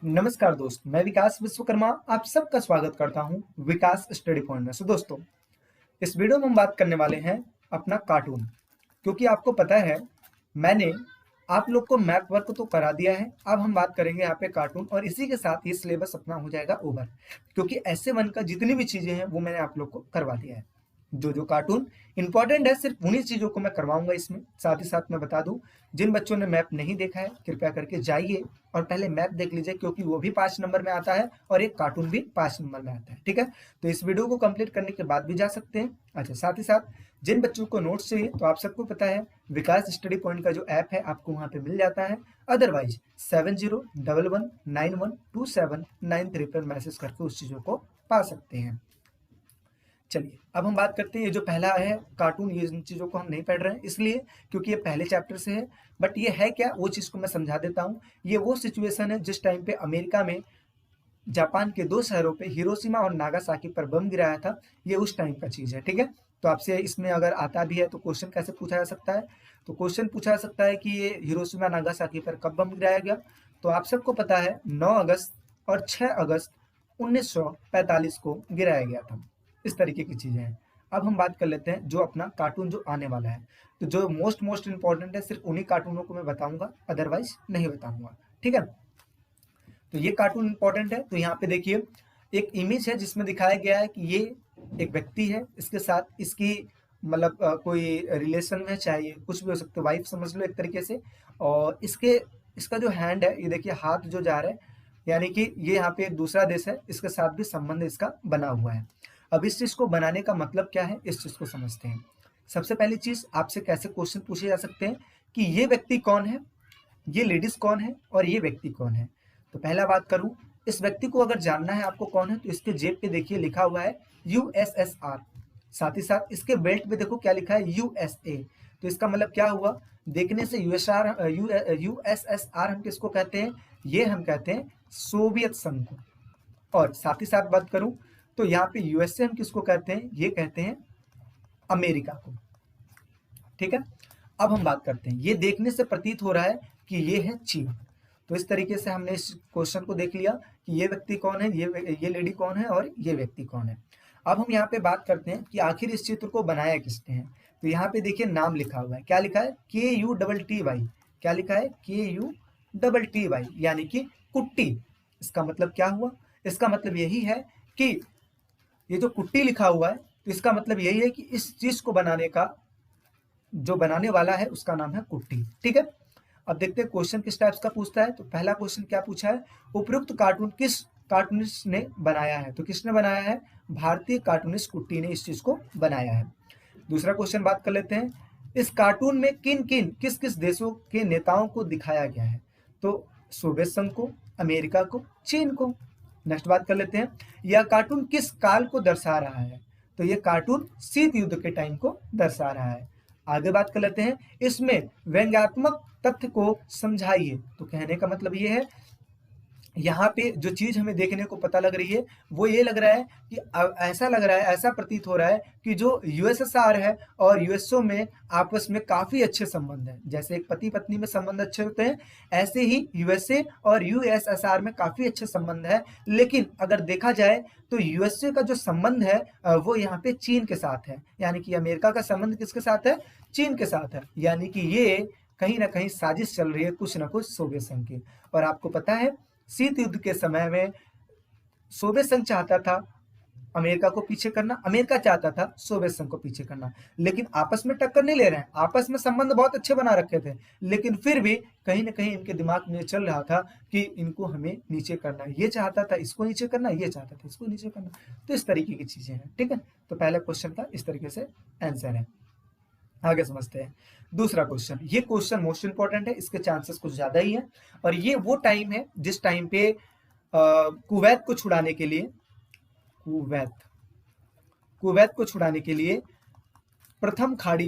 नमस्कार दोस्त, मैं विकास विश्वकर्मा आप सबका स्वागत करता हूं विकास स्टडी पॉइंट में। दोस्तों, इस वीडियो में हम बात करने वाले हैं अपना कार्टून। क्योंकि आपको पता है मैंने आप लोग को मैथ वर्क तो करा दिया है। अब हम बात करेंगे यहाँ पे कार्टून और इसी के साथ ये सिलेबस अपना हो जाएगा ओवर। क्योंकि ऐसे वन का जितनी भी चीजें हैं वो मैंने आप लोग को करवा दिया है। जो जो कार्टून इंपॉर्टेंट है सिर्फ उन्हीं चीजों को मैं करवाऊंगा इसमें। साथ ही साथ मैं बता दूं, जिन बच्चों ने मैप नहीं देखा है कृपया करके जाइए और पहले मैप देख लीजिए, क्योंकि वो भी 5 नंबर में आता है और एक कार्टून भी 5 नंबर में आता है। ठीक है, तो इस वीडियो को कंप्लीट करने के बाद भी जा सकते हैं। अच्छा, साथ ही साथ जिन बच्चों को नोट्स चाहिए तो आप सबको पता है विकास स्टडी पॉइंट का जो ऐप है आपको वहां पे मिल जाता है। अदरवाइज 7011912793 पर मैसेज करके उस चीजों को पा सकते हैं। चलिए अब हम बात करते हैं। ये जो पहला है कार्टून, ये इन चीज़ों को हम नहीं पढ़ रहे हैं इसलिए क्योंकि ये पहले चैप्टर से है। बट ये है क्या, वो चीज़ को मैं समझा देता हूँ। ये वो सिचुएशन है जिस टाइम पे अमेरिका में जापान के 2 शहरों पे हिरोशिमा और नागासाकी पर बम गिराया था। ये उस टाइम का चीज़ है। ठीक है, तो आपसे इसमें अगर आता भी है तो क्वेश्चन कैसे पूछा जा सकता है, तो क्वेश्चन पूछा जा सकता है कि ये हिरोशिमा नागासाकी पर कब बम गिराया गया। तो आप सबको पता है 9 अगस्त और 6 अगस्त 1945 को गिराया गया था। इस तरीके की चीजें हैं। अब हम बात कर लेते हैं जो अपना कार्टून जो आने वाला है। तो जो मोस्ट इंपॉर्टेंट है सिर्फ उन्हीं कार्टूनों को मैं बताऊंगा, अदरवाइज नहीं बताऊंगा। ठीक है, तो ये कार्टून इंपॉर्टेंट है। तो यहाँ पे देखिए एक इमेज है जिसमें दिखाया गया है कि ये एक व्यक्ति है, इसके साथ इसकी मतलब कोई रिलेशन में, चाहे कुछ भी हो सकता है, वाइफ समझ लो एक तरीके से। और इसका जो हैंड है, ये देखिए हाथ जो जा रहा है, यानी कि ये यहाँ पे एक दूसरा देश है, इसके साथ भी संबंध इसका बना हुआ है। अब इस चीज को बनाने का मतलब क्या है, इस चीज को समझते हैं। सबसे पहली चीज, आपसे कैसे क्वेश्चन पूछे जा सकते हैं कि ये व्यक्ति कौन है, ये लेडीज कौन है और ये व्यक्ति कौन है। तो पहला बात करूं, इस व्यक्ति को अगर जानना है आपको कौन है तो इसके जेब पे देखिए लिखा हुआ है USSR। साथ ही साथ इसके बेल्ट पे देखो क्या लिखा है USA। तो इसका मतलब क्या हुआ, देखने से USSR हम किसको कहते हैं, ये हम कहते हैं सोवियत संघ को। और साथ ही साथ बात करूं तो यहाँ पे USA हम किसको कहते हैं, ये कहते हैं अमेरिका को। ठीक है, अब हम बात करते हैं, ये देखने से प्रतीत हो रहा है कि ये है चीन। तो इस तरीके से हमने इस क्वेश्चन को देख लिया कि ये व्यक्ति कौन है, ये लेडी कौन है और ये व्यक्ति कौन है। अब हम यहाँ पे बात करते हैं कि आखिर इस चित्र को बनाया किसने है। तो यहाँ पे देखिए नाम लिखा हुआ है, क्या लिखा है, KUTTY। क्या लिखा है, KUTTY, यानी कि कुट्टी। इसका मतलब क्या हुआ, इसका मतलब यही है कि ये जो कुट्टी लिखा हुआ है तो इसका मतलब यही है कि इस चीज को बनाने का जो बनाने वाला है उसका नाम है कुट्टी। ठीक है, अब देखते हैं क्वेश्चन किस टाइप्स का पूछता है। तो पहला क्वेश्चन क्या पूछा है, उपयुक्त कार्टून किस कार्टूनिस्ट ने बनाया है। तो किसने बनाया है, भारतीय कार्टूनिस्ट कुट्टी ने इस चीज को बनाया है। दूसरा क्वेश्चन बात कर लेते हैं, इस कार्टून में किस किस देशों के नेताओं को दिखाया गया है। तो सोवियत संघ को, अमेरिका को, चीन को। नेक्स्ट बात कर लेते हैं, यह कार्टून किस काल को दर्शा रहा है। तो यह कार्टून शीत युद्ध के टाइम को दर्शा रहा है। आगे बात कर लेते हैं, इसमें व्यंग्यात्मक तथ्य को समझाइए। तो कहने का मतलब ये है, यहाँ पे जो चीज हमें देखने को पता लग रही है वो ये लग रहा है कि ऐसा लग रहा है, ऐसा प्रतीत हो रहा है कि जो USSR है और USO में आपस में काफी अच्छे संबंध हैं। जैसे एक पति पत्नी में संबंध अच्छे होते हैं, ऐसे ही USA और USSR में काफी अच्छे संबंध है। लेकिन अगर देखा जाए तो USA का जो संबंध है वो यहाँ पे चीन के साथ है, यानी कि अमेरिका का संबंध किसके साथ है, चीन के साथ है। यानी कि ये कहीं ना कहीं साजिश चल रही है कुछ ना कुछ सोवियत संघ की। और आपको पता है शीत युद्ध के समय में सोवियत संघ चाहता था अमेरिका को पीछे करना, अमेरिका चाहता था सोवियत संघ को पीछे करना, लेकिन आपस में टक्कर नहीं ले रहे हैं, आपस में संबंध बहुत अच्छे बना रखे थे। लेकिन फिर भी कहीं ना कहीं इनके दिमाग में चल रहा था कि इनको हमें नीचे करना है। ये चाहता था इसको नीचे करना, ये चाहता था इसको नीचे करना। तो इस तरीके की चीजें हैं। ठीक है, तो पहला क्वेश्चन का इस तरीके से आंसर है। आगे समझते हैं दूसरा क्वेश्चन। ये क्वेश्चन मोस्ट इंपॉर्टेंट है, इसके चांसेस कुछ ज्यादा ही है। और ये वो टाइम है जिस टाइम पे कुवैत को छुड़ाने के लिए प्रथम खाड़ी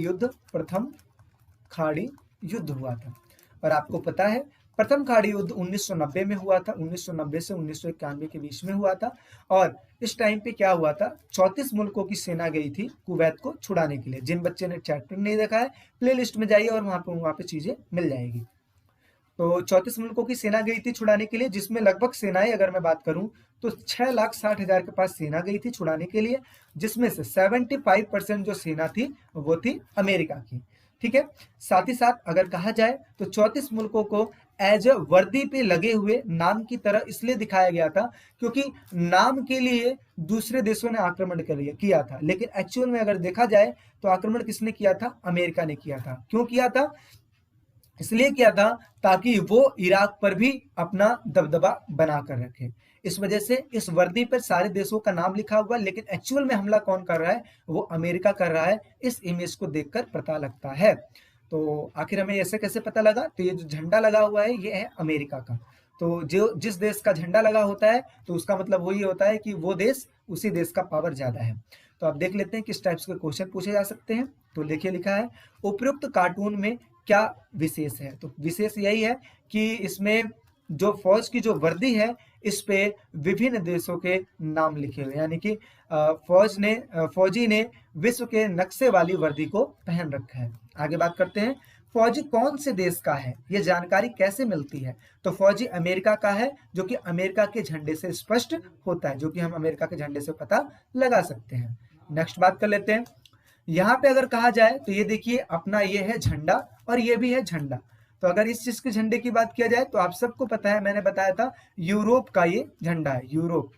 युद्ध हुआ था। और आपको पता है प्रथम खाड़ी युद्ध 1990 में हुआ था, 1990 से 1991 के बीच में हुआ था। और इस टाइम पे क्या हुआ था, 34 मुल्कों की सेना गई थी कुवैत को छुड़ाने के लिए। जिन बच्चे ने चैप्टर नहीं देखा है प्लेलिस्ट में जाइए और वहां पे चीजें मिल जाएगी। तो 34 मुल्कों की सेना गई थी छुड़ाने के लिए, जिसमें लगभग सेनाएं अगर मैं बात करूं तो 6,60,000 के पास सेना गई थी छुड़ाने के लिए, जिसमें से 75% जो सेना थी वो थी अमेरिका की। ठीक है, साथ ही साथ अगर कहा जाए तो 34 मुल्कों को एज अ वर्दी पे लगे हुए नाम की तरह इसलिए दिखाया गया था क्योंकि नाम के लिए दूसरे देशों ने आक्रमण किया था, लेकिन एक्चुअल में अगर देखा जाए तो आक्रमण किसने किया था? अमेरिका ने किया था। क्यों किया था? इसलिए किया था ताकि वो इराक पर भी अपना दबदबा बनाकर रखे। इस वजह से इस वर्दी पर सारे देशों का नाम लिखा हुआ, लेकिन एक्चुअल में हमला कौन कर रहा है? वो अमेरिका कर रहा है। इस इमेज को देखकर पता लगता है। तो आखिर हमें ऐसे कैसे पता लगा? तो ये जो झंडा लगा हुआ है ये है अमेरिका का। तो जो जिस देश का झंडा लगा होता है तो उसका मतलब वही होता है कि वो देश, उसी देश का पावर ज्यादा है। तो आप देख लेते हैं किस टाइप्स के क्वेश्चन पूछे जा सकते हैं। तो देखिए लिखा है उपयुक्त कार्टून में क्या विशेष है? तो विशेष यही है कि इसमें जो फौज की जो वर्दी है इस पे विभिन्न देशों के नाम लिखे हुए, यानी कि फौजी ने विश्व के नक्शे वाली वर्दी को पहन रखा है। आगे बात करते हैं, फौजी कौन से देश का है? ये जानकारी कैसे मिलती है? तो फौजी अमेरिका का है, जो कि अमेरिका के झंडे से स्पष्ट होता है, जो कि हम अमेरिका के झंडे से पता लगा सकते हैं। नेक्स्ट बात कर लेते हैं, यहाँ पे अगर कहा जाए तो ये देखिए अपना ये है झंडा और ये भी है झंडा। तो अगर इस चीज के झंडे की बात किया जाए तो आप सबको पता है, मैंने बताया था यूरोप का ये झंडा है, यूरोप।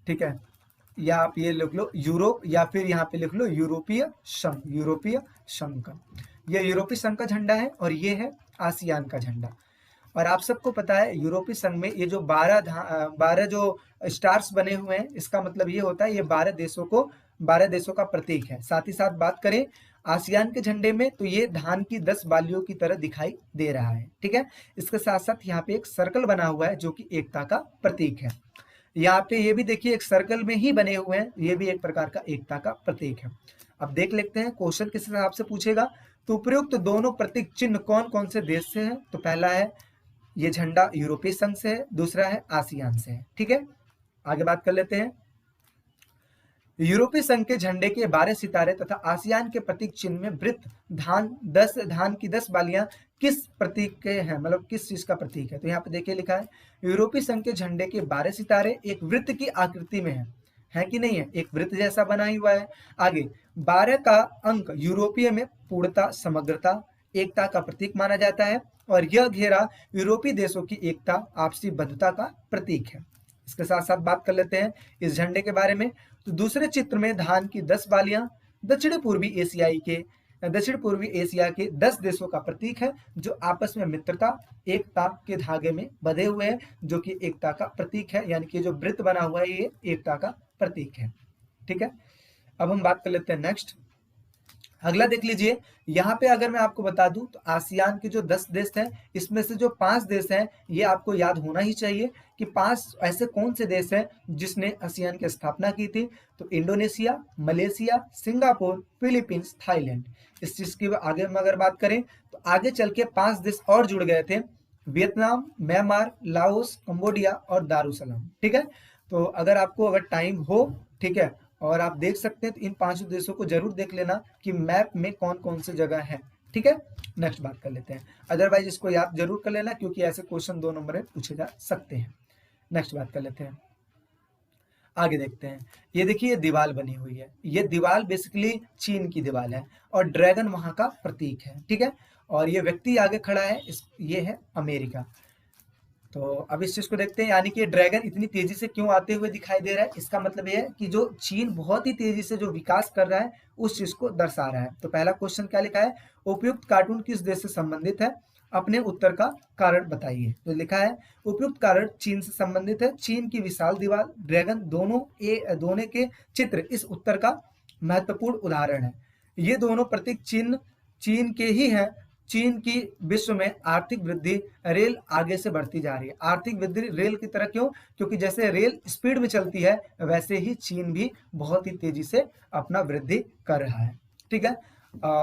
ठीक है, या आप ये लिख लो यूरोप, या फिर यहाँ पे लिख लो यूरोपीय संघ, यूरोपीय संघ का ये यूरोपीय संघ का झंडा है, और ये है आसियान का झंडा। और आप सबको पता है यूरोपीय संघ में ये जो 12 जो स्टार्स बने हुए हैं, इसका मतलब ये होता है ये 12 देशों का प्रतीक है। साथ ही साथ बात करें आसियान के झंडे में तो ये धान की 10 बालियों की तरह दिखाई दे रहा है। ठीक है, इसके साथ साथ यहाँ पे एक सर्कल बना हुआ है जो कि एकता का प्रतीक है। यहाँ पे ये भी देखिए एक सर्कल में ही बने हुए हैं, ये भी एक प्रकार का एकता का प्रतीक है। अब देख लेते हैं क्वेश्चन किस हिसाब से पूछेगा। तो उपयुक्त दोनों प्रतीक चिन्ह कौन कौन से देश से है? तो पहला है ये झंडा यूरोपीय संघ से है, दूसरा है आसियान से है। ठीक है, आगे बात कर लेते हैं, यूरोपीय संघ के झंडे के 12 सितारे तथा आसियान के प्रतीक चिन्ह में वृत्त धान की 10 बालियां किस प्रतीक के हैं, मतलब किस चीज का प्रतीक है? तो यहाँ पे देखिए लिखा है यूरोपीय संघ के झंडे के 12 सितारे एक वृत्त की आकृति में है कि नहीं है? एक वृत्त जैसा बना हुआ है। आगे 12 का अंक यूरोपीय में पूर्णता, समग्रता, एकता का प्रतीक माना जाता है, और यह घेरा यूरोपीय देशों की एकता, आपसी बद्धता का प्रतीक है। इसके साथ साथ बात कर लेते हैं इस झंडे के बारे में। तो दूसरे चित्र में धान की 10 बालियां दक्षिण पूर्वी एशिया के 10 देशों का प्रतीक है, जो आपस में मित्रता, एकता के धागे में बंधे हुए हैं, जो कि एकता का प्रतीक है, यानी कि जो वृत्त बना हुआ है ये एकता का प्रतीक है। ठीक है, अब हम बात कर लेते हैं नेक्स्ट। अगला देख लीजिए, यहाँ पे अगर मैं आपको बता दूं तो आसियान के जो 10 देश हैं इसमें से जो 5 देश हैं ये आपको याद होना ही चाहिए कि 5 ऐसे कौन से देश हैं जिसने आसियान की स्थापना की थी। तो Indonesia, Malaysia, Singapore, Philippines, Thailand. इस चीज की आगे में अगर बात करें तो आगे चल के 5 देश और जुड़ गए थे, वियतनाम, म्यांमार, लाओस, कंबोडिया और दारुसलाम। ठीक है, तो अगर टाइम हो, ठीक है, और आप देख सकते हैं तो इन 5 देशों को जरूर देख लेना कि मैप में कौन कौन सी जगह है। ठीक है, नेक्स्ट बात कर लेते हैं, अदरवाइज इसको याद जरूर कर लेना क्योंकि ऐसे क्वेश्चन 2 नंबर में पूछे जा सकते हैं। नेक्स्ट बात कर लेते हैं, आगे देखते हैं। ये देखिए दीवार बनी हुई है, ये दीवार बेसिकली चीन की दीवार है और ड्रैगन वहां का प्रतीक है। ठीक है, और ये व्यक्ति आगे खड़ा है, ये है अमेरिका। तो अब इस चीज को देखते हैं, यानी कि ड्रैगन इतनी तेजी से क्यों आते हुए दिखाई दे रहा है? इसका मतलब यह है कि जो चीन बहुत ही तेजी से जो विकास कर रहा है उस चीज को दर्शा रहा है। तो पहला क्वेश्चन क्या लिखा है, उपयुक्त कार्टून किस देश से संबंधित है? अपने उत्तर का कारण बताइए। तो लिखा है उपयुक्त कारण चीन से संबंधित है, चीन की विशाल दीवार, ड्रैगन, दोनों के चित्र इस उत्तर का महत्वपूर्ण उदाहरण है। ये दोनों प्रतीक चीन के ही हैं। चीन की विश्व में आर्थिक वृद्धि रेल आगे से बढ़ती जा रही है। आर्थिक वृद्धि रेल की तरह क्यों? क्योंकि जैसे रेल स्पीड में चलती है वैसे ही चीन भी बहुत ही तेजी से अपना वृद्धि कर रहा है। ठीक है,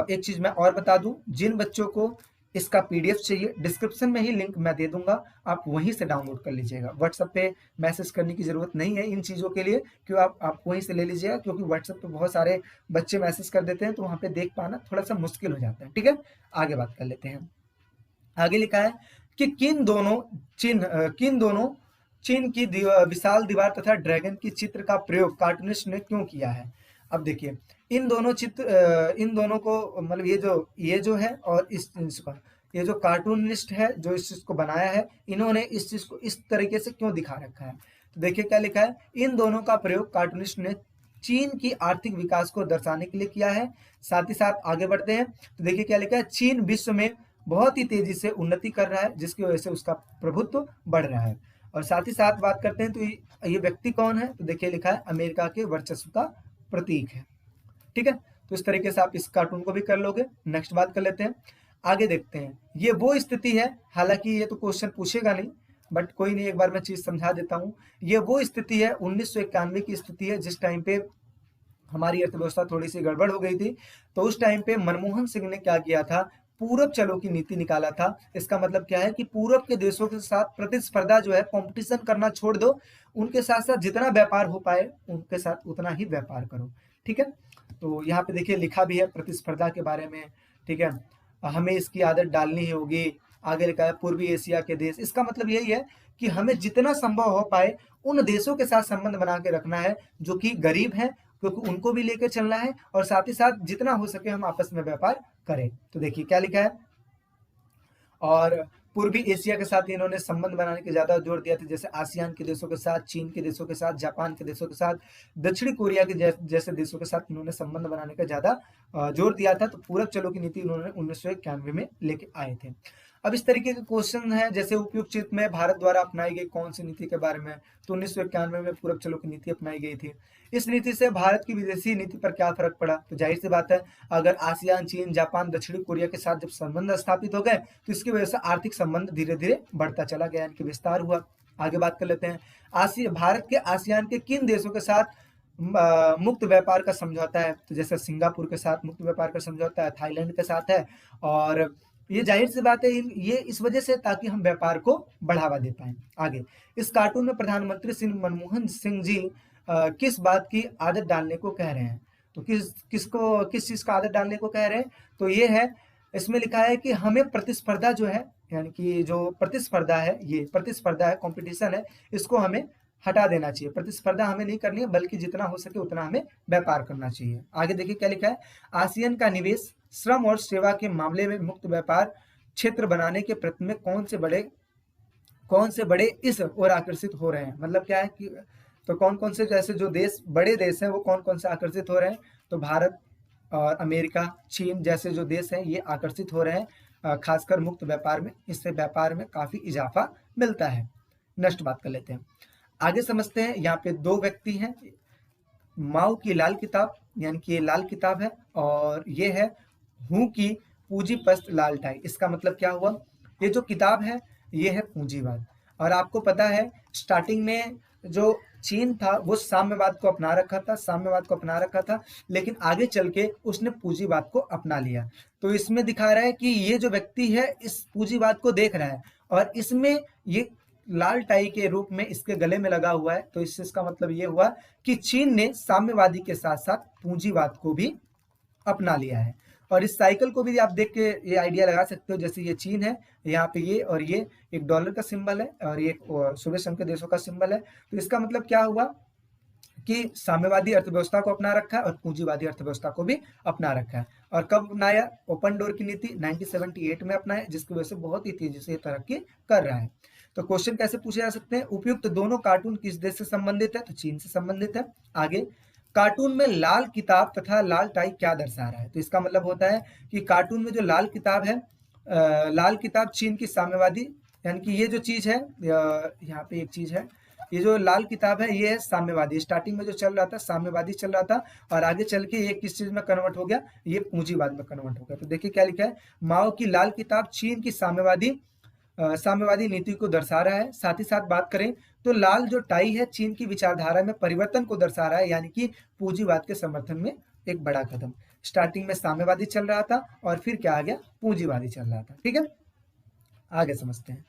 एक चीज मैं और बता दूं, जिन बच्चों को इसका पीडीएफ चाहिए डिस्क्रिप्शन में ही लिंक मैं दे दूंगा, आप वहीं से डाउनलोड कर लीजिएगा। व्हाट्सएप पे मैसेज करने की जरूरत नहीं है इन चीज़ों के लिए, क्यों आप वहीं से ले लीजिएगा, क्योंकि व्हाट्सएप पे बहुत सारे बच्चे मैसेज कर देते हैं तो वहाँ पे देख पाना थोड़ा सा मुश्किल हो जाता है। ठीक है, आगे बात कर लेते हैं। आगे लिखा है कि किन दोनों चीन की विशाल दीवार तथा ड्रैगन की चित्र का प्रयोग कार्टूनिस्ट ने क्यों किया है। अब देखिए इन दोनों को मतलब ये जो है और इसका ये जो कार्टूनिस्ट है जो इस चीज को बनाया है, इन्होंने इस चीज को इस तरीके से क्यों दिखा रखा है। तो देखिए क्या लिखा है, इन दोनों का प्रयोग कार्टूनिस्ट ने चीन की आर्थिक विकास को दर्शाने के लिए किया है। साथ ही साथ आगे बढ़ते हैं तो देखिए क्या लिखा है, चीन विश्व में बहुत ही तेजी से उन्नति कर रहा है जिसकी वजह से उसका प्रभुत्व बढ़ रहा है। और साथ ही साथ बात करते हैं तो ये व्यक्ति कौन है, तो देखिए लिखा है अमेरिका के वर्चस्व का प्रतीक है। ठीक है, तो इस तरीके से आप इस कार्टून को भी कर लोगे। नेक्स्ट बात कर लेते हैं, आगे देखते हैं। ये वो स्थिति है, हालांकि ये तो क्वेश्चन पूछेगा नहीं बट कोई नहीं, एक बार मैं चीज समझा देता हूँ। ये वो स्थिति है 1991 की स्थिति है जिस टाइम पे हमारी अर्थव्यवस्था थोड़ी सी गड़बड़ हो गई थी। तो उस टाइम पे मनमोहन सिंह ने क्या किया था, पूरब चलो की नीति निकाला था। इसका मतलब क्या है कि पूरब के देशों के साथ प्रतिस्पर्धा जो है, कंपटीशन करना छोड़ दो, उनके साथ साथ जितना व्यापार हो पाए उनके साथ उतना ही व्यापार करो। ठीक है, तो यहाँ पे देखिए लिखा भी है प्रतिस्पर्धा के बारे में। ठीक है, हमें इसकी आदत डालनी ही होगी। आगे लिखा है पूर्वी एशिया के देश, इसका मतलब यही है कि हमें जितना संभव हो पाए उन देशों के साथ संबंध बना के रखना है जो कि गरीब हैं, क्योंकि उनको भी लेकर चलना है और साथ ही साथ जितना हो सके हम आपस में व्यापार करें। तो देखिए क्या लिखा है, और पूर्वी एशिया के साथ इन्होंने संबंध बनाने के ज्यादा जोर दिया था, जैसे आसियान के देशों के साथ, चीन के देशों के साथ, जापान के देशों के साथ, दक्षिणी कोरिया के जैसे देशों के साथ इन्होंने संबंध बनाने का ज्यादा जोर दिया था। तो पूरब चलो की नीति उन्होंने 1991 में लेके आए थे। अब इस तरीके के क्वेश्चन है, जैसे उपयुक्त चित्र में भारत द्वारा अपनाई गई कौन सी नीति के बारे में, तो 1991 में पूरब चलो की नीति अपनाई गई थी। इस नीति से भारत की विदेशी नीति पर क्या फर्क पड़ा, तो जाहिर सी बात है अगर आसियान, चीन, जापान, दक्षिणी कोरिया के साथ जब संबंध स्थापित हो गए तो इसकी वजह से आर्थिक संबंध धीरे धीरे बढ़ता चला गया, यानी कि विस्तार हुआ। आगे बात कर लेते हैं, भारत के आसियान के किन देशों के साथ मुक्त व्यापार का समझौता है, तो जैसे सिंगापुर के साथ मुक्त व्यापार का समझौता है, थाईलैंड के साथ है। और ये जाहिर सी बात है ये इस वजह से ताकि हम व्यापार को बढ़ावा दे पाए। आगे इस कार्टून में प्रधानमंत्री श्री मनमोहन सिंह जी किस बात की आदत डालने को कह रहे हैं, तो किस चीज का आदत डालने को कह रहे हैं, तो ये है, इसमें लिखा है कि हमें प्रतिस्पर्धा जो है, यानी कि जो प्रतिस्पर्धा है, ये प्रतिस्पर्धा है, कंपटीशन है, इसको हमें हटा देना चाहिए। प्रतिस्पर्धा हमें नहीं करनी है बल्कि जितना हो सके उतना हमें व्यापार करना चाहिए। आगे देखिए क्या लिखा है, आसियान का निवेश, श्रम और सेवा के मामले में मुक्त व्यापार क्षेत्र बनाने के प्रयत्न में कौन से बड़े इस ओर आकर्षित हो रहे हैं। मतलब क्या है कि तो कौन कौन से जैसे जो बड़े देश हैं वो कौन कौन से आकर्षित हो रहे हैं, तो भारत और अमेरिका, चीन जैसे जो देश हैं ये आकर्षित हो रहे हैं, खासकर मुक्त व्यापार में। इससे व्यापार में काफी इजाफा मिलता है। नेक्स्ट बात कर लेते हैं, आगे समझते हैं। यहाँ पे दो व्यक्ति हैं, माओ की लाल किताब, यानी कि ये लाल किताब है, और ये है हूं की पूंजीपस्त लाल टाई। इसका मतलब क्या हुआ, ये जो किताब है ये है पूंजीवाद। और आपको पता है स्टार्टिंग में जो चीन था वो साम्यवाद को अपना रखा था, लेकिन आगे चल के उसने पूंजीवाद को अपना लिया। तो इसमें दिखा रहा है कि ये जो व्यक्ति है इस पूंजीवाद को देख रहा है और इसमें ये लाल टाई के रूप में इसके गले में लगा हुआ है। तो इसका मतलब ये हुआ कि चीन ने साम्यवादी के साथ साथ पूंजीवाद को भी अपना लिया है। और इस साइकिल को भी आप देख के ये आइडिया लगा सकते हो, जैसे ये चीन है, यहाँ पे ये और ये एक डॉलर का सिंबल है और ये सोवियत संघ के देशों का सिंबल है। तो इसका मतलब क्या हुआ कि साम्यवादी अर्थव्यवस्था को अपना रखा है और पूंजीवादी अर्थव्यवस्था को भी अपना रखा है। और कब अपनाया, ओपन डोर की नीति 1978 में अपनाया, जिसकी वजह से बहुत ही तेजी से तरक्की कर रहा है। तो क्वेश्चन कैसे पूछे जा सकते हैं, उपयुक्त दोनों कार्टून किस देश से संबंधित है, तो चीन से संबंधित है। आगे कार्टून में लाल किताब तथा लाल टाई क्या दर्शा रहा है, तो इसका मतलब होता है कि कार्टून में जो लाल किताब है, लाल किताब चीन की साम्यवादी, यानी कि ये जो चीज है, यहाँ पे एक चीज है, ये जो लाल किताब है ये है साम्यवादी। स्टार्टिंग में जो चल रहा था साम्यवादी चल रहा था और आगे चल के ये किस चीज में कन्वर्ट हो गया, ये पूंजीवाद में कन्वर्ट हो गया। तो देखिए क्या लिखा है, माओ की लाल किताब चीन की साम्यवादी नीति को दर्शा रहा है। साथ ही साथ बात करें तो लाल जो टाई है चीन की विचारधारा में परिवर्तन को दर्शा रहा है, यानी कि पूंजीवाद के समर्थन में एक बड़ा कदम। स्टार्टिंग में साम्यवादी चल रहा था और फिर क्या आ गया, पूंजीवादी चल रहा था। ठीक है, आगे समझते हैं,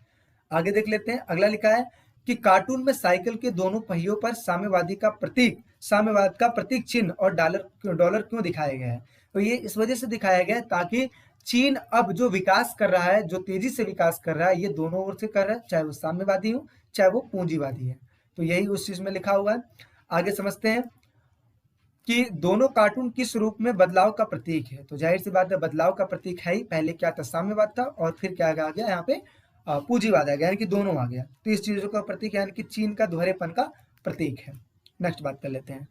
आगे देख लेते हैं। अगला लिखा है कि कार्टून में साइकिल के दोनों पहियों पर साम्यवाद का प्रतीक चिन्ह और डॉलर क्यों दिखाया गया है। तो ये इस वजह से दिखाया गया है ताकि चीन अब जो विकास कर रहा है, जो तेजी से विकास कर रहा है, ये दोनों ओर से कर रहा है, चाहे वो साम्यवादी हो चाहे वो पूंजीवादी है। तो यही उस चीज में लिखा हुआ है। आगे समझते हैं कि दोनों कार्टून किस रूप में बदलाव का प्रतीक है। तो जाहिर सी बात है बदलाव का प्रतीक है ही। पहले क्या था, साम्यवाद था, और फिर क्या आ गया यहाँ पे पूंजीवाद आ गया, यानी कि दोनों आ गया। तो इस चीजों का प्रतीक यानी कि चीन का दोहरेपन का प्रतीक है। नेक्स्ट बात कर लेते हैं।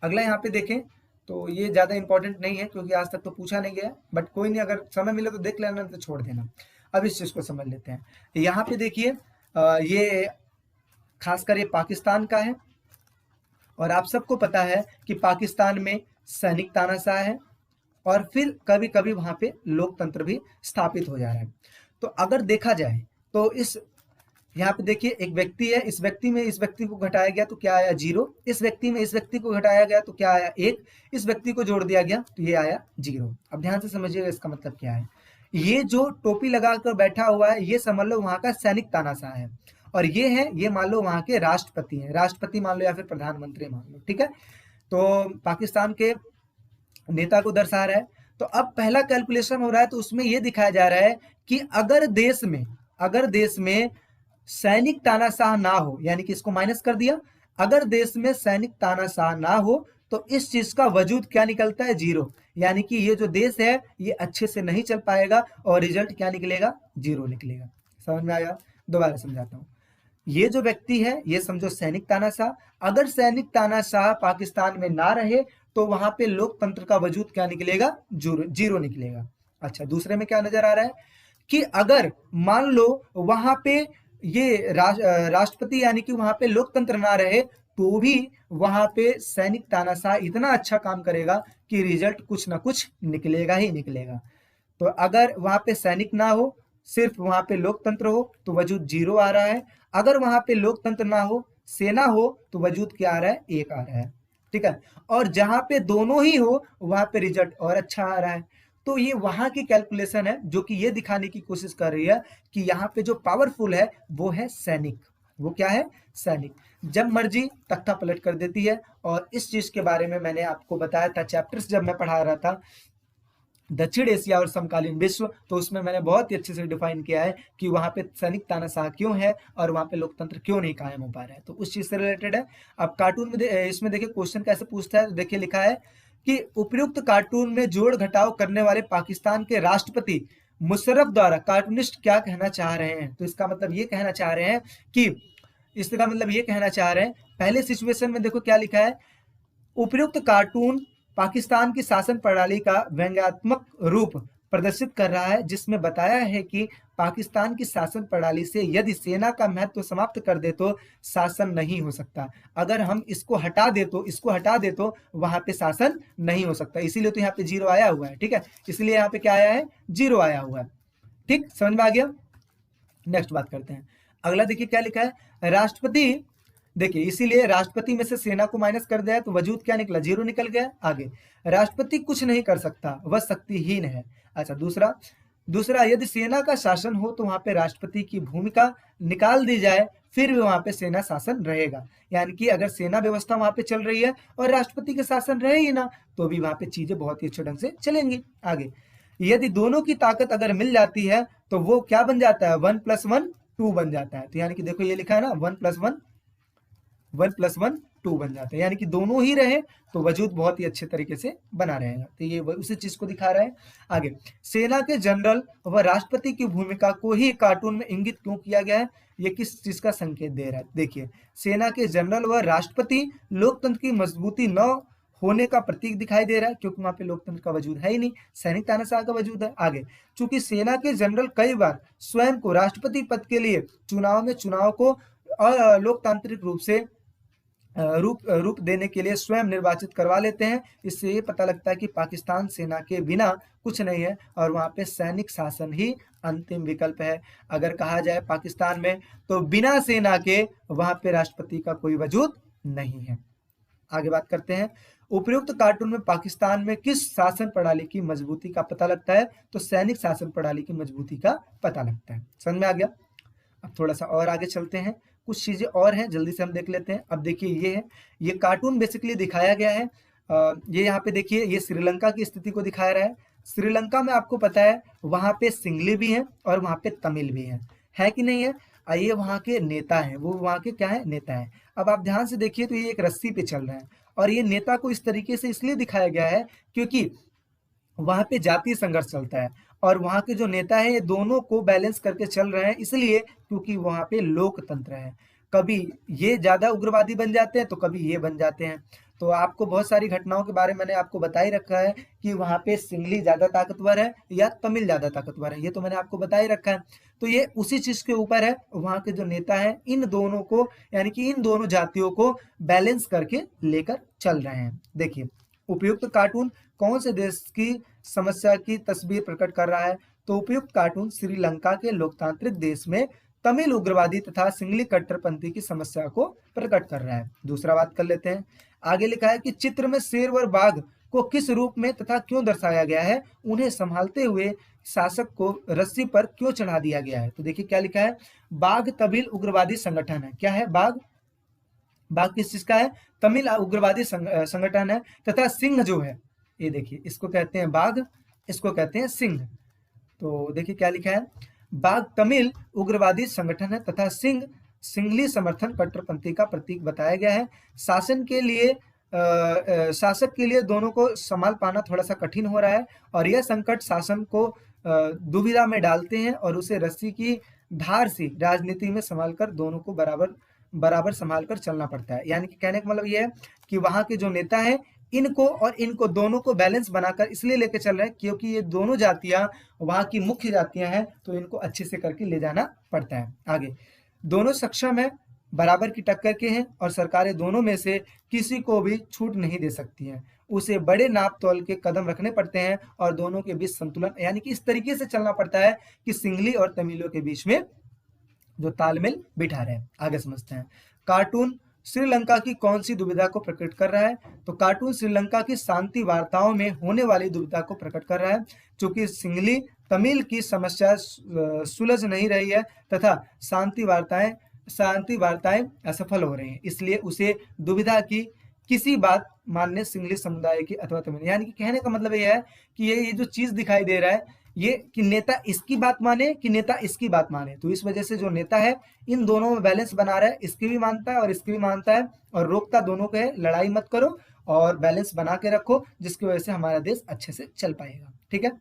अगला यहाँ पे देखें तो ये ज्यादा इंपॉर्टेंट नहीं है क्योंकि आज तक तो पूछा नहीं गया, बट कोई नहीं, अगर समय मिले तो देख लेना, तो छोड़ देना। अब इस चीज को समझ लेते हैं। यहाँ पे देखिए ये खासकर ये पाकिस्तान का है, और आप सबको पता है कि पाकिस्तान में सैनिक तानाशाह है, और फिर कभी कभी वहां पे लोकतंत्र भी स्थापित हो जा रहा है। तो अगर देखा जाए तो इस यहाँ पे देखिए एक व्यक्ति है, इस व्यक्ति में इस व्यक्ति को घटाया गया तो क्या आया, 0। इस व्यक्ति में इस व्यक्ति को घटाया गया तो क्या आया, 1। इस व्यक्ति को जोड़ दिया गया तो ये आया 0। अब ध्यान से समझिएगा इसका मतलब क्या है। ये जो टोपी लगाकर बैठा हुआ है ये समझ लो वहां का सैनिक तानाशाह है, और ये है, ये मान लो वहां के राष्ट्रपति हैं, राष्ट्रपति मान लो या फिर प्रधानमंत्री मान लो, ठीक है। तो पाकिस्तान के नेता को दर्शा रहा है। तो अब पहला कैलकुलेशन हो रहा है, तो उसमें यह दिखाया जा रहा है कि अगर देश में सैनिक तानाशाह ना हो, यानी कि इसको माइनस कर दिया, अगर देश में सैनिक तानाशाह ना हो तो इस चीज का वजूद क्या निकलता है, 0। यानी कि ये जो देश है ये अच्छे से नहीं चल पाएगा, और रिजल्ट क्या निकलेगा, 0 निकलेगा। समझ में आया? दोबारा समझाता हूँ। ये जो व्यक्ति है ये समझो सैनिक तानाशाह, अगर सैनिक तानाशाह पाकिस्तान में ना रहे तो वहां पे लोकतंत्र का वजूद क्या निकलेगा, 0 निकलेगा। अच्छा, दूसरे में क्या नजर आ रहा है कि अगर मान लो वहां पे ये राष्ट्रपति यानी कि वहां पे लोकतंत्र ना रहे तो भी वहां पे सैनिक तानाशाह इतना अच्छा काम करेगा कि रिजल्ट कुछ ना कुछ निकलेगा ही निकलेगा। तो अगर वहां पे सैनिक ना हो, सिर्फ वहां पे लोकतंत्र हो तो वजूद 0 आ रहा है। अगर वहां पे लोकतंत्र ना हो, सेना हो, तो वजूद क्या आ रहा है, 1 आ रहा है, ठीक है। और जहां पे दोनों ही हो वहां पे रिजल्ट और अच्छा आ रहा है। तो ये वहां की कैलकुलेशन है जो कि ये दिखाने की कोशिश कर रही है कि यहाँ पे जो पावरफुल है वो है सैनिक। वो क्या है, सैनिक। जब मर्जी तख्ता पलट कर देती है, और इस चीज के बारे में मैंने आपको बताया था चैप्टर्स जब मैं पढ़ा रहा था दक्षिण एशिया और समकालीन विश्व, तो उसमें मैंने बहुत ही अच्छे से डिफाइन किया है कि वहां पे सैनिक तानाशाह क्यों है और वहां पे लोकतंत्र क्यों नहीं कायम हो पा रहा है। तो उस चीज से रिलेटेड है। अब कार्टून में इसमें देखिए क्वेश्चन कैसे पूछता है, तो देखिए लिखा है कि उपर्युक्त कार्टून में जोड़ घटाव करने वाले पाकिस्तान के राष्ट्रपति मुशर्रफ द्वारा कार्टूनिस्ट क्या कहना चाह रहे हैं। तो इसका मतलब ये कहना चाह रहे हैं कि इसका मतलब ये कहना चाह रहे हैं, पहले सिचुएशन में देखो क्या लिखा है, उपर्युक्त कार्टून पाकिस्तान की शासन प्रणाली का व्यंग्यात्मक रूप प्रदर्शित कर रहा है, जिसमें बताया है कि पाकिस्तान की शासन प्रणाली से यदि सेना का महत्व समाप्त कर दे तो शासन नहीं हो सकता। अगर हम इसको हटा दे तो वहां पे शासन नहीं हो सकता। इसीलिए तो यहाँ पे 0 आया हुआ है, ठीक है। इसलिए यहाँ पे क्या आया है, 0 आया हुआ है। ठीक, समझ में आ गया। नेक्स्ट बात करते हैं। अगला देखिए क्या लिखा है, राष्ट्रपति, देखिए इसीलिए राष्ट्रपति में से सेना को माइनस कर दिया तो वजूद क्या निकला, 0 निकल गया। आगे, राष्ट्रपति कुछ नहीं कर सकता, वह शक्तिहीन है। अच्छा, दूसरा यदि सेना का शासन हो तो वहां पे राष्ट्रपति की भूमिका निकाल दी जाए, फिर भी वहां पे सेना शासन रहेगा। यानी कि अगर सेना व्यवस्था वहां पे चल रही है और राष्ट्रपति के शासन रहे ही ना, तो भी वहां पे चीजें बहुत ही अच्छे ढंग से चलेंगी। आगे, यदि दोनों की ताकत अगर मिल जाती है तो वो क्या बन जाता है, 1 + 1 2 बन जाता है। तो यानी कि देखो ये लिखा है ना, 1 + 1 2 बन जाता है, यानी कि दोनों ही रहे तो वजूद बहुत ही अच्छे तरीके से बना रहेगा। तो ये उसी चीज को दिखा रहा है। आगे, सेना के जनरल व राष्ट्रपति की भूमिका को ही कार्टून में इंगित क्यों किया गया है, ये किस चीज का संकेत दे रहा है। देखिए, सेना के जनरल व राष्ट्रपति लोकतंत्र की मजबूती न होने का प्रतीक दिखाई दे रहा है, क्योंकि वहां पे लोकतंत्र का वजूद है ही नहीं, सैनिक तानाशाह का वजूद है। आगे, चूंकि सेना के जनरल कई बार स्वयं को राष्ट्रपति पद के लिए चुनाव को लोकतांत्रिक रूप से रूप देने के लिए स्वयं निर्वाचित करवा लेते हैं, इससे ये पता लगता है कि पाकिस्तान सेना के बिना कुछ नहीं है और वहां पे सैनिक शासन ही अंतिम विकल्प है। अगर कहा जाए पाकिस्तान में तो बिना सेना के वहां पे राष्ट्रपति का कोई वजूद नहीं है। आगे बात करते हैं, उपयुक्त कार्टून में पाकिस्तान में किस शासन प्रणाली की मजबूती का पता लगता है, तो सैनिक शासन प्रणाली की मजबूती का पता लगता है। समझ में आ गया। अब थोड़ा सा और आगे चलते हैं, कुछ चीजें और हैं जल्दी से हम देख लेते हैं। अब देखिए ये है, ये कार्टून बेसिकली दिखाया गया है ये यहाँ पे देखिए, ये श्रीलंका की स्थिति को दिखा रहा है। श्रीलंका में आपको पता है वहाँ पे सिंगली भी हैं और वहाँ पे तमिल भी है कि नहीं है। ये वहाँ के नेता हैं, वो वहाँ के क्या है, नेता हैं। अब आप ध्यान से देखिए तो ये एक रस्सी पे चल रहे हैं और ये नेता को इस तरीके से इसलिए दिखाया गया है क्योंकि वहाँ पे जातीय संघर्ष चलता है और वहाँ के जो नेता है ये दोनों को बैलेंस करके चल रहे हैं, इसलिए क्योंकि वहाँ पे लोकतंत्र है। कभी ये ज्यादा उग्रवादी बन जाते हैं तो कभी ये बन जाते हैं। तो आपको बहुत सारी घटनाओं के बारे में मैंने आपको बता ही रखा है कि वहाँ पे सिंगली ज्यादा ताकतवर है या तमिल ज्यादा ताकतवर है, ये तो मैंने आपको बता ही रखा है। तो ये उसी चीज के ऊपर है, वहाँ के जो नेता है इन दोनों को, यानी कि इन दोनों जातियों को बैलेंस करके लेकर चल रहे हैं। देखिए, उपयुक्त कार्टून कौन से देश की समस्या की तस्वीर प्रकट कर रहा है, तो उपयुक्त कार्टून श्रीलंका के लोकतांत्रिक देश में तमिल उग्रवादी तथा सिंगली कट्टरपंथी की समस्या को प्रकट कर रहा है। दूसरा बात कर लेते हैं। आगे लिखा है कि चित्र में शेर और बाघ को किस रूप में तथा क्यों दर्शाया गया है, उन्हें संभालते हुए शासक को रस्सी पर क्यों चढ़ा दिया गया है। तो देखिए क्या लिखा है, बाघ तमिल उग्रवादी संगठन है। क्या है बाघ, बाघ किस चीज का है, तमिल उग्रवादी संगठन है। तथा सिंह जो है, ये देखिए इसको कहते हैं बाघ, इसको कहते हैं सिंह। तो देखिए क्या लिखा है, बाघ तमिल उग्रवादी संगठन है तथा सिंह सिंगली समर्थन कट्टरपंथी का प्रतीक बताया गया है। शासन के लिए शासक के लिए दोनों को संभाल पाना थोड़ा सा कठिन हो रहा है और यह संकट शासन को दुविधा में डालते हैं और उसे रस्सी की धार से राजनीति में संभालकर दोनों को बराबर संभाल कर चलना पड़ता है। यानी कि कहने का मतलब यह है कि वहां के जो नेता है इनको और इनको दोनों को बैलेंस बनाकर इसलिए लेके चल रहे हैं क्योंकि ये दोनों जातियां वहां की मुख्य जातियां हैं, तो इनको अच्छे से करके ले जाना पड़ता है। आगे, दोनों सक्षम है, बराबर की टक्कर के हैं और सरकारें दोनों में से किसी को भी छूट नहीं दे सकती हैं। उसे बड़े नाप तोल के कदम रखने पड़ते हैं और दोनों के बीच संतुलन, यानी कि इस तरीके से चलना पड़ता है कि सिंगली और तमिलों के बीच में जो तालमेल बिठा रहे हैं। आगे समझते हैं। कार्टून श्रीलंका की कौन सी दुविधा को प्रकट कर रहा है, तो कार्टून श्रीलंका की शांति वार्ताओं में होने वाली दुविधा को प्रकट कर रहा है। चूंकि सिंगली तमिल की समस्या सुलझ नहीं रही है तथा शांति वार्ताएं असफल हो रही हैं, इसलिए उसे दुविधा की किसी बात मानने सिंगली समुदाय की अथवा तमिल, यानी कि कहने का मतलब यह है कि ये जो चीज दिखाई दे रहा है ये कि नेता इसकी बात माने कि नेता इसकी बात माने, तो इस वजह से जो नेता है इन दोनों में बैलेंस बना रहा है, इसकी भी मानता है और इसकी भी मानता है और रोकता दोनों को है। लड़ाई मत करो और बैलेंस बना के रखो, जिसकी वजह से हमारा देश अच्छे से चल पाएगा। ठीक है,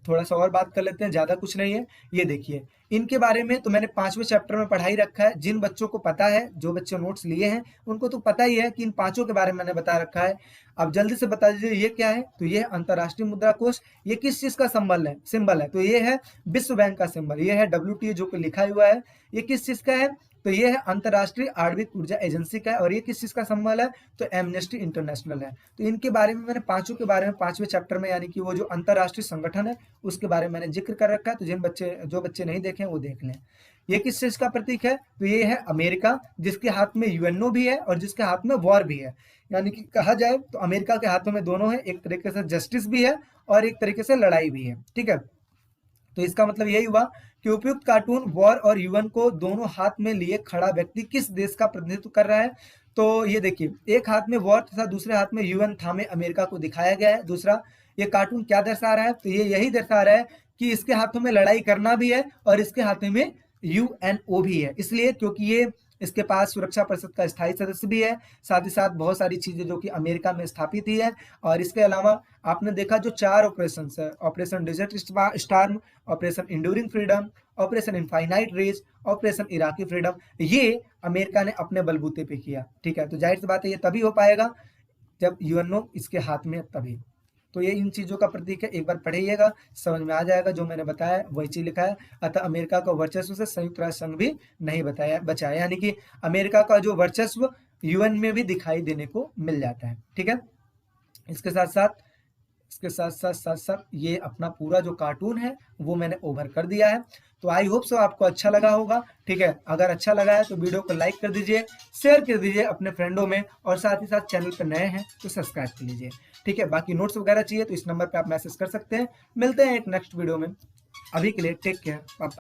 थोड़ा सा और बात कर लेते हैं, ज्यादा कुछ नहीं है। ये देखिए इनके बारे में तो मैंने 5वें चैप्टर में पढ़ाई रखा है। जिन बच्चों को पता है, जो बच्चे नोट्स लिए हैं उनको तो पता ही है कि इन पांचों के बारे में मैंने बता रखा है। अब जल्दी से बता दीजिए ये क्या है, तो ये अंतरराष्ट्रीय मुद्रा कोष, ये किस चीज का सिंबल है, तो ये है विश्व बैंक का सिंबल। ये है WTO जो कि लिखा हुआ है, ये किस चीज का है, तो ये है अंतरराष्ट्रीय आणविक ऊर्जा एजेंसी का है। और ये किस चीज का सिंबल है, तो एमनेस्टी इंटरनेशनल है। तो इनके बारे में मैंने पांचों के बारे में 5वें चैप्टर में, यानी कि वो जो अंतरराष्ट्रीय संगठन है उसके बारे में मैंने जिक्र कर रखा है। तो जो बच्चे नहीं देखे वो देख लें। ये किस चीज का प्रतीक है, तो ये है अमेरिका, जिसके हाथ में यूएनओ भी है और जिसके हाथ में वॉर भी है। यानी कि कहा जाए तो अमेरिका के हाथों में दोनों है, एक तरीके से जस्टिस भी है और एक तरीके से लड़ाई भी है। ठीक है, तो इसका मतलब यही हुआ कि उपयुक्त कार्टून वॉर और यूएन को दोनों हाथ में लिए खड़ा व्यक्ति किस देश का प्रतिनिधित्व कर रहा है। तो ये देखिए, एक हाथ में वॉर तथा दूसरे हाथ में यूएन थामे अमेरिका को दिखाया गया है। दूसरा, ये कार्टून क्या दर्शा रहा है, तो ये यही दर्शा रहा है कि इसके हाथों में लड़ाई करना भी है और इसके हाथों में यूएनओ भी है, इसलिए क्योंकि ये इसके पास सुरक्षा परिषद का स्थायी सदस्य भी है, साथ ही साथ बहुत सारी चीजें जो कि अमेरिका में स्थापित ही है। और इसके अलावा आपने देखा जो 4 ऑपरेशन है, operation desert storm, operation enduring freedom, operation infinite reach, operation Iraqi freedom, ये अमेरिका ने अपने बलबूते पे किया। ठीक है, तो जाहिर सी बात है ये तभी हो पाएगा जब यूएनओ इसके हाथ में, तभी। तो ये इन चीजों का प्रतीक है, एक बार पढ़िएगा समझ में आ जाएगा। जो मैंने बताया वही चीज लिखा है। अतः अमेरिका का वर्चस्व से संयुक्त राष्ट्र संघ भी नहीं बचाया, यानी कि अमेरिका का जो वर्चस्व यूएन में भी दिखाई देने को मिल जाता है। ठीक है, इसके साथ साथ ये अपना पूरा जो कार्टून है वो मैंने ओवर कर दिया है। तो आई होप सो आपको अच्छा लगा होगा। ठीक है, अगर अच्छा लगा है तो वीडियो को लाइक कर दीजिए, शेयर कर दीजिए अपने फ्रेंडों में, और साथ ही साथ चैनल पर नए हैं तो सब्सक्राइब कर लीजिए। ठीक है, बाकी नोट्स वगैरह चाहिए तो इस नंबर पे आप मैसेज कर सकते हैं। मिलते हैं एक नेक्स्ट वीडियो में, अभी के लिए टेक केयर।